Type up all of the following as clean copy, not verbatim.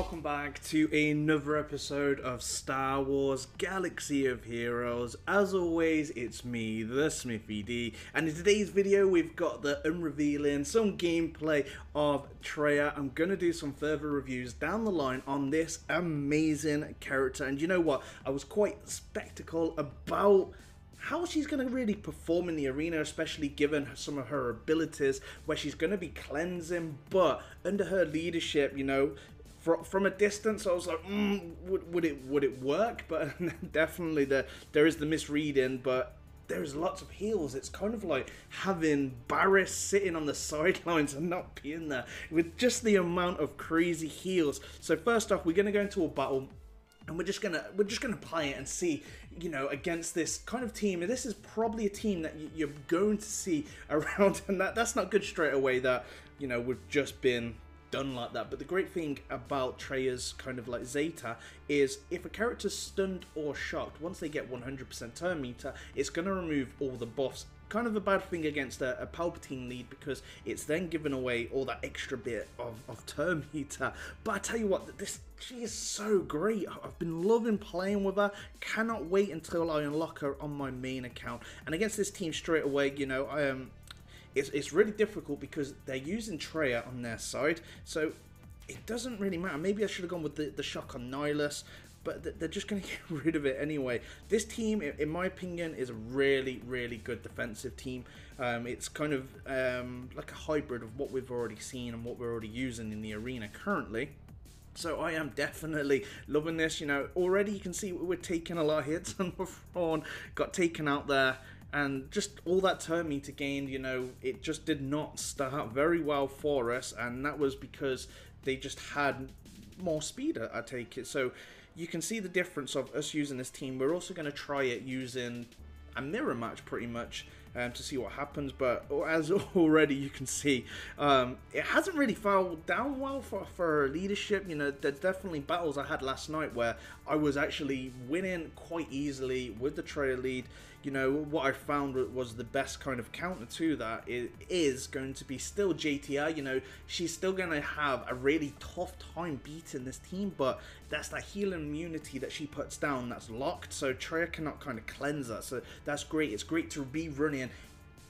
welcome back to another episode of Star Wars Galaxy of Heroes. As always, it's me, the Smithie D, and in today's video we've got the unrevealing, some gameplay of Traya. I'm going to do some further reviews down the line on this amazing character, and you know what, I was quite skeptical about how she's going to really perform in the arena, especially given some of her abilities where she's going to be cleansing, but under her leadership, you know, from a distance I was like, would it work? But definitely there is the misreading, but there's lots of heals. It's kind of like having Barris sitting on the sidelines and not being there with just the amount of crazy heals. So first off, we're going to go into a battle. And we're just gonna play it and see, you know, against this kind of team. And this is probably a team that you're going to see around, and that's not good straight away. That, you know, we've just been done like that. But the great thing about Traya's kind of like Zeta is if a character's stunned or shocked, once they get 100% turn meter, it's gonna remove all the buffs. Kind of a bad thing against a Palpatine lead, because it's then giving away all that extra bit of turn meter. But I tell you what, she is so great. I've been loving playing with her. Cannot wait until I unlock her on my main account. And against this team straight away, you know, it's really difficult because they're using Traya on their side, so it doesn't really matter. Maybe I should have gone with the shock on Nihilus, but they're just going to get rid of it anyway. This team, in my opinion, is a really, really good defensive team. It's kind of like a hybrid of what we've already seen and what we're already using in the arena currently. So I am definitely loving this. You know, already you can see we're taking a lot of hits, and Thrawn got taken out there. And just all that turn meter gained, you know, it just did not start very well for us. And that was because they just had more speed, I take it. So you can see the difference of us using this team. We're also going to try it using a mirror match pretty much to see what happens. But as already you can see, it hasn't really fallen down well for leadership. You know, there's definitely battles I had last night where I was actually winning quite easily with the Traya lead. You know, what I found was the best kind of counter to that is going to be still JTR. You know, she's still going to have a really tough time beating this team, but that's that healing immunity that she puts down that's locked, so Traya cannot kind of cleanse that. So that's great. It's great to be running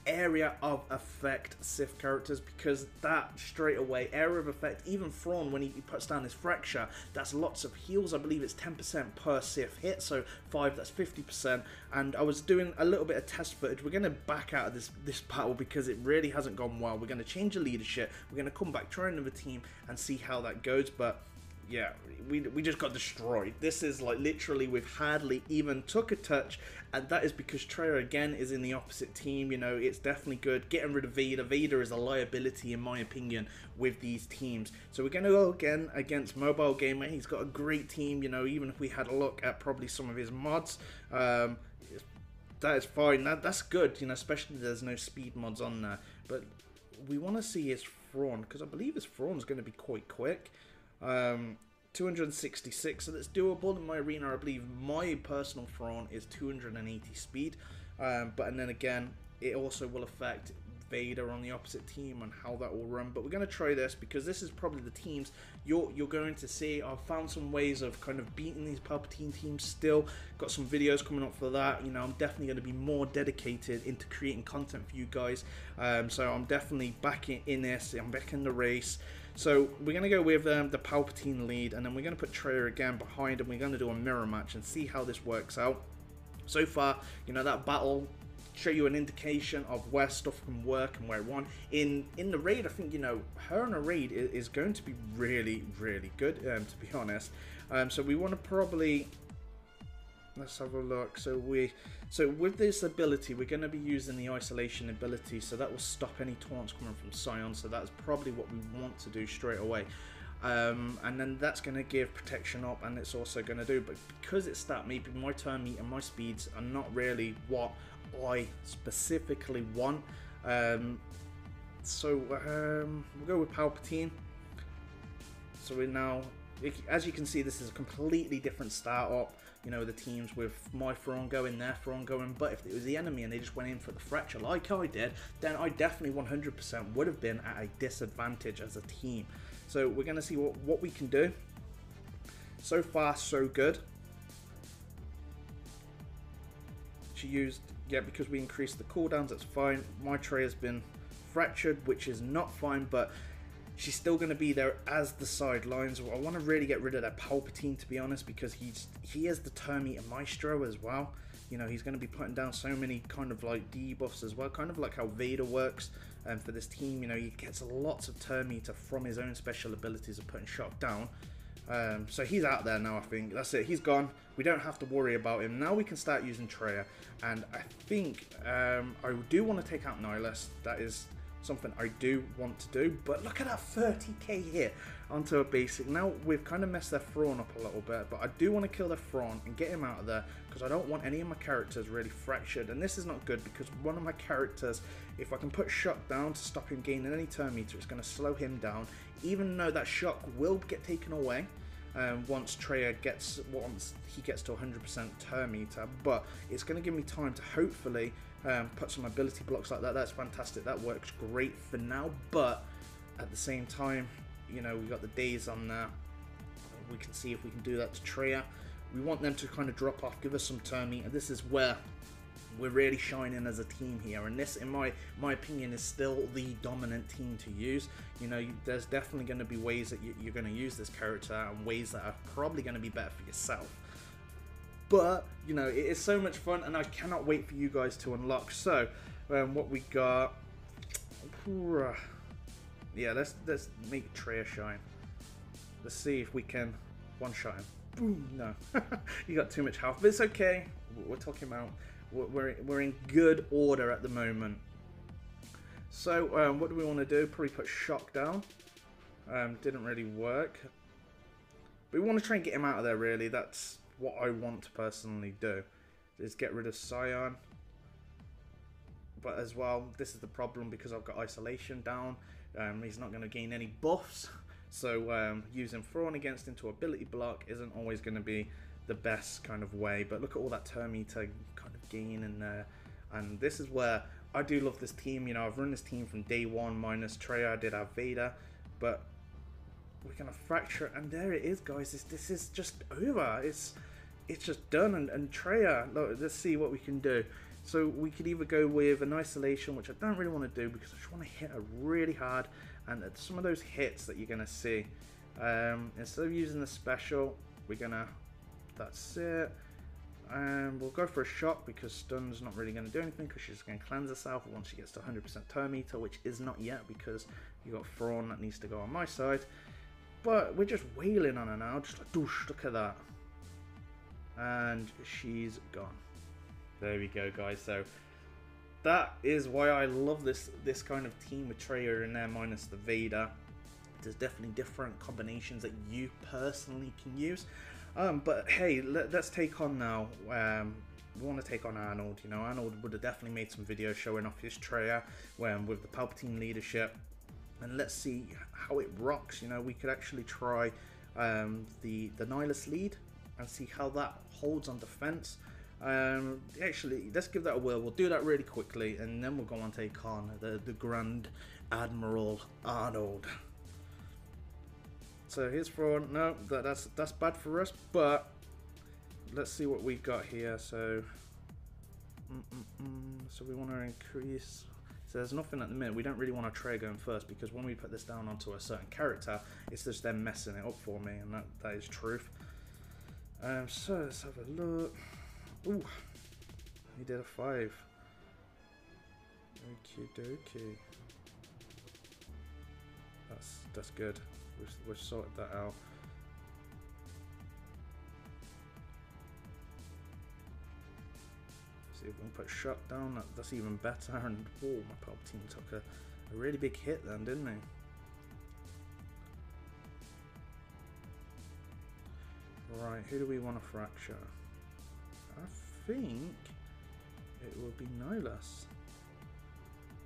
area of effect Sith characters, because that straight away area of effect, even Thrawn when he puts down his fracture, that's lots of heals. I believe it's 10% per Sith hit, so 5, that's 50%. And I was doing a little bit of test footage. We're going to back out of this battle because it really hasn't gone well. We're going to change the leadership, we're going to come back, try another team and see how that goes. But yeah, we just got destroyed. This is like literally we've hardly even took a touch, and that is because Traya again is in the opposite team. You know, it's definitely good. Getting rid of Vader. Vader is a liability in my opinion with these teams. So we're going to go again against Mobile Gamer. He's got a great team. You know, even if we had a look at probably some of his mods, that is fine. That's good. You know, especially there's no speed mods on there. But we want to see his Thrawn, because I believe his Thrawn's going to be quite quick. 266, so that's doable. In my arena, I believe my personal Thrawn is 280 speed, and then again, it also will affect Vader on the opposite team and how that will run. But we're going to try this because this is probably the teams you're going to see. I've found some ways of kind of beating these Palpatine teams still. Got some videos coming up for that. You know, I'm definitely going to be more dedicated into creating content for you guys. So I'm definitely back in this. I'm back in the race. So we're going to go with the Palpatine lead, and then we're going to put Traya again behind, and we're going to do a mirror match and see how this works out. So far, you know, that battle show you an indication of where stuff can work and where it won. In the raid, I think, you know, her in a raid is going to be really, really good, to be honest. So we want to probably... Let's have a look. So with this ability, we're going to be using the isolation ability, so that will stop any taunts coming from Sion. So that's probably what we want to do straight away. And then that's going to give protection up, and it's also going to do, but because it's that, maybe my turn meter and my speeds are not really what I specifically want. So we'll go with Palpatine. So we're now, as you can see, this is a completely different startup. You know, the teams with my Thrawn going, their Thrawn going. But if it was the enemy and they just went in for the fracture like I did, then I definitely 100% would have been at a disadvantage as a team. So we're going to see what we can do. So far, so good. She used, yeah, because we increased the cooldowns, that's fine. My Traya has been fractured, which is not fine, but she's still going to be there as the sidelines. I want to really get rid of that Palpatine, to be honest, because he is the Terminator Maestro as well. You know, he's going to be putting down so many kind of like debuffs as well, kind of like how Vader works for this team. You know, he gets lots of Terminator from his own special abilities of putting shock down. So he's out there now, I think. That's it, he's gone. We don't have to worry about him. Now we can start using Traya. And I think I do want to take out Nihilus. That is something I do want to do. But look at that 30k hit onto a basic. Now we've kind of messed their Thrawn up a little bit. But I do want to kill their Thrawn and get him out of there, because I don't want any of my characters really fractured. And this is not good, because one of my characters, if I can put shock down to stop him gaining any turn meter, it's going to slow him down. Even though that shock will get taken away once he gets to 100% turn meter, but it's going to give me time to hopefully put some ability blocks like that. That's fantastic. That works great for now, but at the same time, you know, we got the days on there. We can see if we can do that to Traya. We want them to kind of drop off, give us some turn meter. This is where we're really shining as a team here, and this, in my opinion, is still the dominant team to use. You know, there's definitely going to be ways that you're going to use this character, and ways that are probably going to be better for yourself. But, you know, it is so much fun, and I cannot wait for you guys to unlock. So, what we got... Yeah, let's make Traya shine. Let's see if we can one-shot him. Boom! No. You got too much health, but it's okay. We're talking about... We're in good order at the moment. So what do we want to do? Probably put shock down. Didn't really work. But we want to try and get him out of there, really. That's what I want to personally do. Is get rid of Scion. But as well, this is the problem, because I've got isolation down. He's not going to gain any buffs. So using Thrawn against into ability block isn't always going to be the best kind of way. But look at all that turn meter kind of gain in there, and this is where I do love this team. You know, I've run this team from day one, minus Traya. I did have Vader, but we're gonna fracture, and there it is, guys. This is just over. It's just done. And Traya, look, let's see what we can do. So we could either go with an isolation, which I don't really want to do, because I just want to hit her really hard, and some of those hits that you're gonna see, instead of using the special, we're gonna, that's it. And we'll go for a shock, because stun's not really going to do anything, because she's going to cleanse herself once she gets to 100% turn meter, which is not yet, because you got Thrawn that needs to go on my side. But we're just wailing on her now, just like, doosh, look at that. And she's gone. There we go, guys. So that is why I love this kind of team with Traya in there, minus the Vader. There's definitely different combinations that you personally can use. But hey, let's take on now. We want to take on Arnold. You know, Arnold would have definitely made some videos showing off his Traya with the Palpatine leadership, and let's see how it rocks. You know, we could actually try the Nihilus lead and see how that holds on defense. Actually, let's give that a whirl. We'll do that really quickly, and then we'll go on take on the Grand Admiral Arnold. So here's Thrawn. No, that's bad for us, but let's see what we got here. So so we want to increase. So there's nothing at the minute. We don't really want our Traya going first, because when we put this down onto a certain character, it's just them messing it up for me, and that is truth. So let's have a look. Ooh, he did a 5. Okie dokie. That's good. We've sorted that out. See if we can put shock down. That's even better. And oh, my Palpatine took a really big hit then, didn't he? Right, who do we want to fracture? I think it will be Nihilus,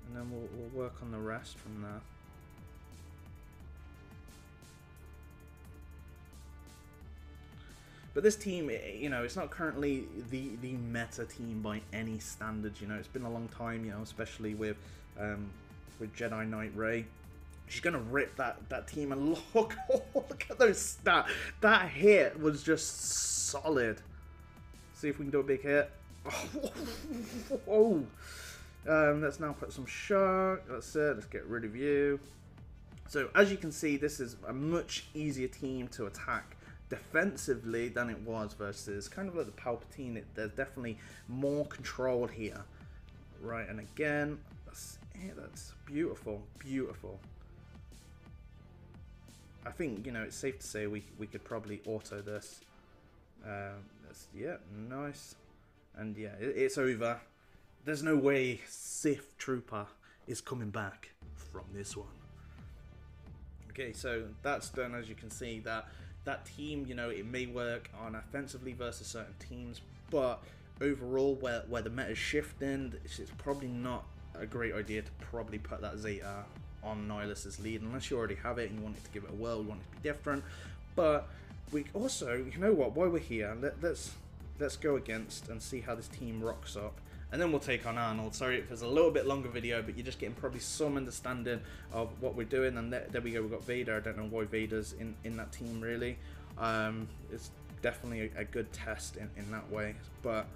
and then we'll work on the rest from there. But this team, you know, it's not currently the meta team by any standards. You know, it's been a long time. You know, especially with Jedi Knight Rey. she's gonna rip that team. And look, look at those stats. That hit was just solid. See if we can do a big hit. Oh. Let's now put some shock. That's it. Let's get rid of you. So as you can see, this is a much easier team to attack defensively than it was versus kind of like the Palpatine. There's definitely more control here. Right, and again, that's beautiful, beautiful. I think, you know, it's safe to say we could probably auto this. Yeah, nice. And yeah, it's over. There's no way Sith Trooper is coming back from this one. Okay, so that's done. As you can see, that team, you know, it may work on offensively versus certain teams, but overall, where the meta is shifting, it's probably not a great idea to probably put that Zeta on Nihilus's lead unless you already have it and you want it to give it a whirl, you want it to be different. But we also, you know what, while we're here, let's go against and see how this team rocks up. And then we'll take on Arnold. Sorry if it's a little bit longer video, but you're just getting probably some understanding of what we're doing. And there we go, we've got Vader. I don't know why Vader's in that team, really. It's definitely a good test in that way. But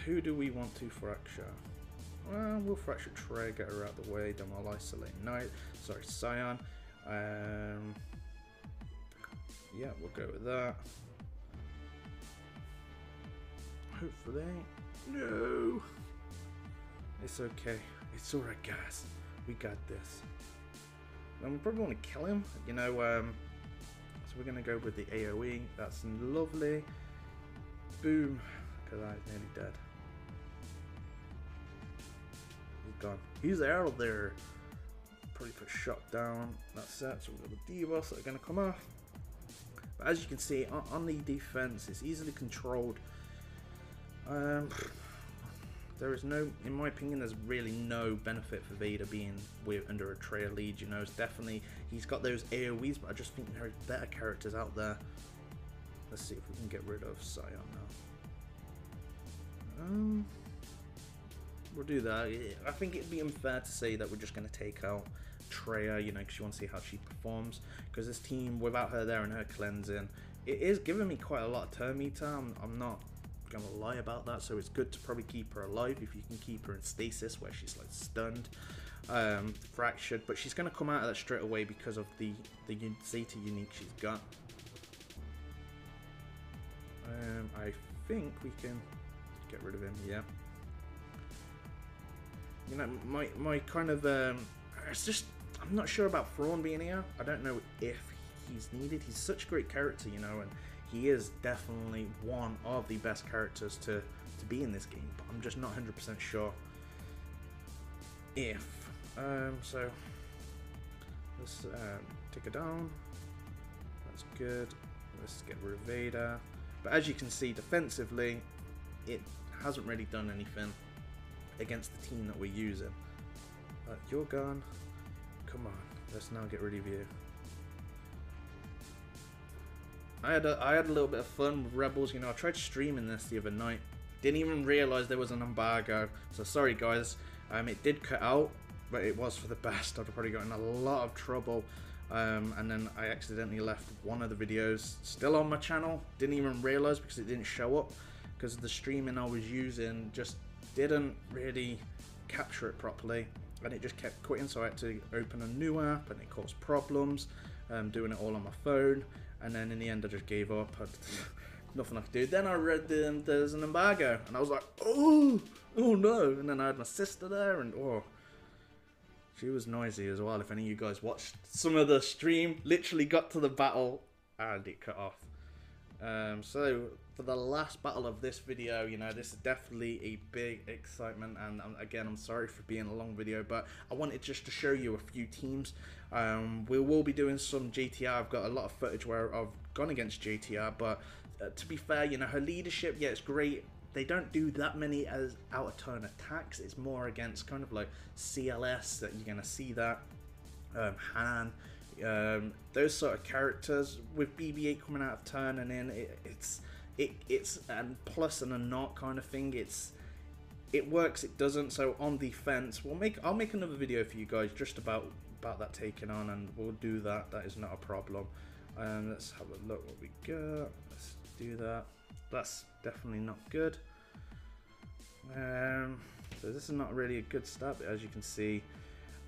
who do we want to fracture? Well, we'll fracture Trey, get her out of the way. Then we'll isolate Knight. Sorry, Scion. Yeah, we'll go with that. Hopefully. No! It's okay. It's alright, guys. We got this. And we probably want to kill him, you know, so we're going to go with the AoE. That's lovely. Boom. Because I'm nearly dead. He's gone. He's out of there. Probably put shot down. That's it. So we've got the debuffs that are going to come off. But as you can see, on the defense, it's easily controlled. There is no, in my opinion, there's really no benefit for Vader being under a Traya lead. You know, it's definitely, he's got those AoEs, but I just think there are better characters out there. Let's see if we can get rid of Scion now. We'll do that. I think it'd be unfair to say that we're just going to take out Traya, you know, because you want to see how she performs. Because this team, without her there and her cleansing, it is giving me quite a lot of turn meter. I'm not gonna lie about that, so it's good to probably keep her alive if you can keep her in stasis where she's like stunned, fractured, but she's gonna come out of that straight away because of the Zeta unique she's got. I think we can get rid of him. Yeah, you know, my kind of it's just, I'm not sure about Thrawn being here. I don't know if he's needed. He's such a great character, you know, and he is definitely one of the best characters to be in this game, but I'm just not 100% sure if. So let's take it down. That's good. Let's get rid of Vader. But as you can see, defensively, it hasn't really done anything against the team that we're using. But you're gone. Come on, let's now get rid of you. I had a little bit of fun with Rebels, you know. I tried streaming this the other night. Didn't even realise there was an embargo. So sorry guys. It did cut out, but it was for the best. I'd have probably got in a lot of trouble. And then I accidentally left one of the videos still on my channel. Didn't even realise because it didn't show up. Because the streaming I was using just didn't really capture it properly. And it just kept quitting, so I had to open a new app and it caused problems. Doing it all on my phone. And then in the end I just gave up. Nothing I could do. Then I read there's an embargo, and I was like, oh no. And then I had my sister there, and oh, she was noisy as well. If any of you guys watched some of the stream, literally got to the battle and it cut off. So for the last battle of this video, you know, this is definitely a big excitement, and again, I'm sorry for being a long video, but I wanted just to show you a few teams. We will be doing some JTR. I've got a lot of footage where I've gone against JTR, but to be fair, you know, her leadership, yeah, it's great. They don't do that many as out of turn attacks. It's more against kind of like CLS that you're gonna see that. Han, those sort of characters with BB-8 coming out of turn, and then it's and plus and a not kind of thing. it works, it doesn't. So on defense, I'll make another video for you guys just about that taking on, and we'll do that. That is not a problem. Let's have a look what we got. Let's do that. That's definitely not good. So this is not really a good start, but as you can see,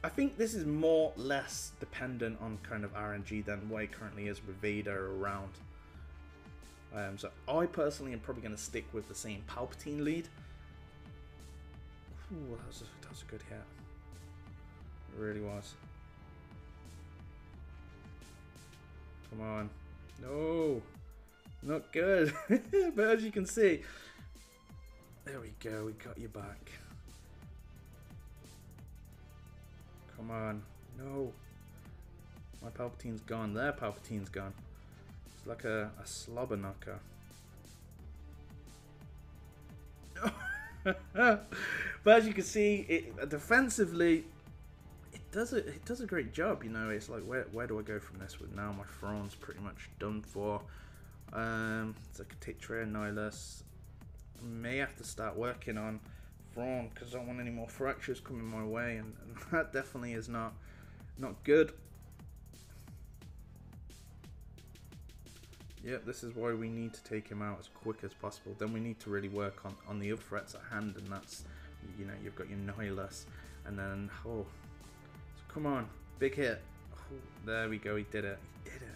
I think this is more less dependent on kind of RNG than what it currently is with Vader around. So I personally am probably going to stick with the same Palpatine lead. Ooh, that was a good hit. It really was. Come on. No. Not good. But as you can see, there we go. We got you back. Come on. No. My Palpatine's gone. Their Palpatine's gone. It's like a slobber knocker. But as you can see, it defensively, it does a great job. You know, it's like where do I go from this? With now my throne's pretty much done for. So I could take Traya Nihilus. I may have to start working on throne because I don't want any more fractures coming my way, and that definitely is not good. Yep, this is why we need to take him out as quick as possible. Then we need to really work on the other threats at hand, and that's, you know, you've got your Nihilus, and then, oh, so come on, big hit. Oh, there we go, he did it. He did it.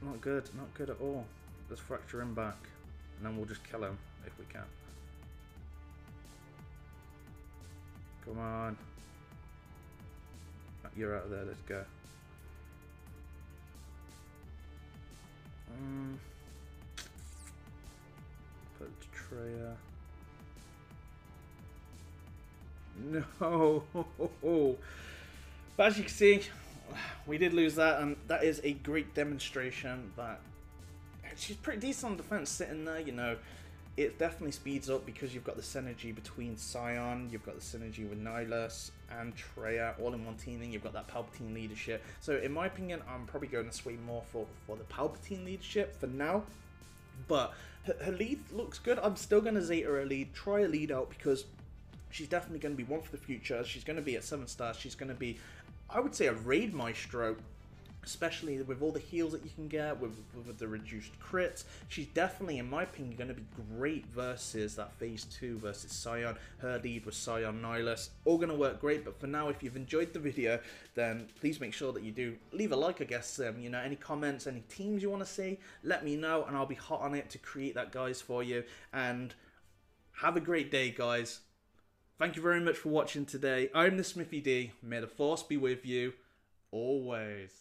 Not good at all. Let's fracture him back, and then we'll just kill him if we can. Come on. You're out of there, let's go. Put Traya. No. But as you can see, we did lose that, and that is a great demonstration that she's pretty decent on defense sitting there. You know, it definitely speeds up because you've got the synergy between Scion, you've got the synergy with Nihilus and Traya all in one team, and you've got that Palpatine leadership. So in my opinion, I'm probably going to sway more for the Palpatine leadership for now. But her lead looks good. I'm still going to Zeta her lead, try a lead out, because she's definitely going to be one for the future. She's going to be at 7 stars. She's going to be, I would say, a raid maestro, especially with all the heals that you can get, with the reduced crits. She's definitely, in my opinion, going to be great versus that Phase 2 versus Scion. Her lead with Scion Nihilus. All going to work great, but for now, if you've enjoyed the video, then please make sure that you do leave a like, I guess. You know, any comments, any teams you want to see, let me know, and I'll be hot on it to create that, guys, for you. And have a great day, guys. Thank you very much for watching today. I'm the Smithie D. May the Force be with you always.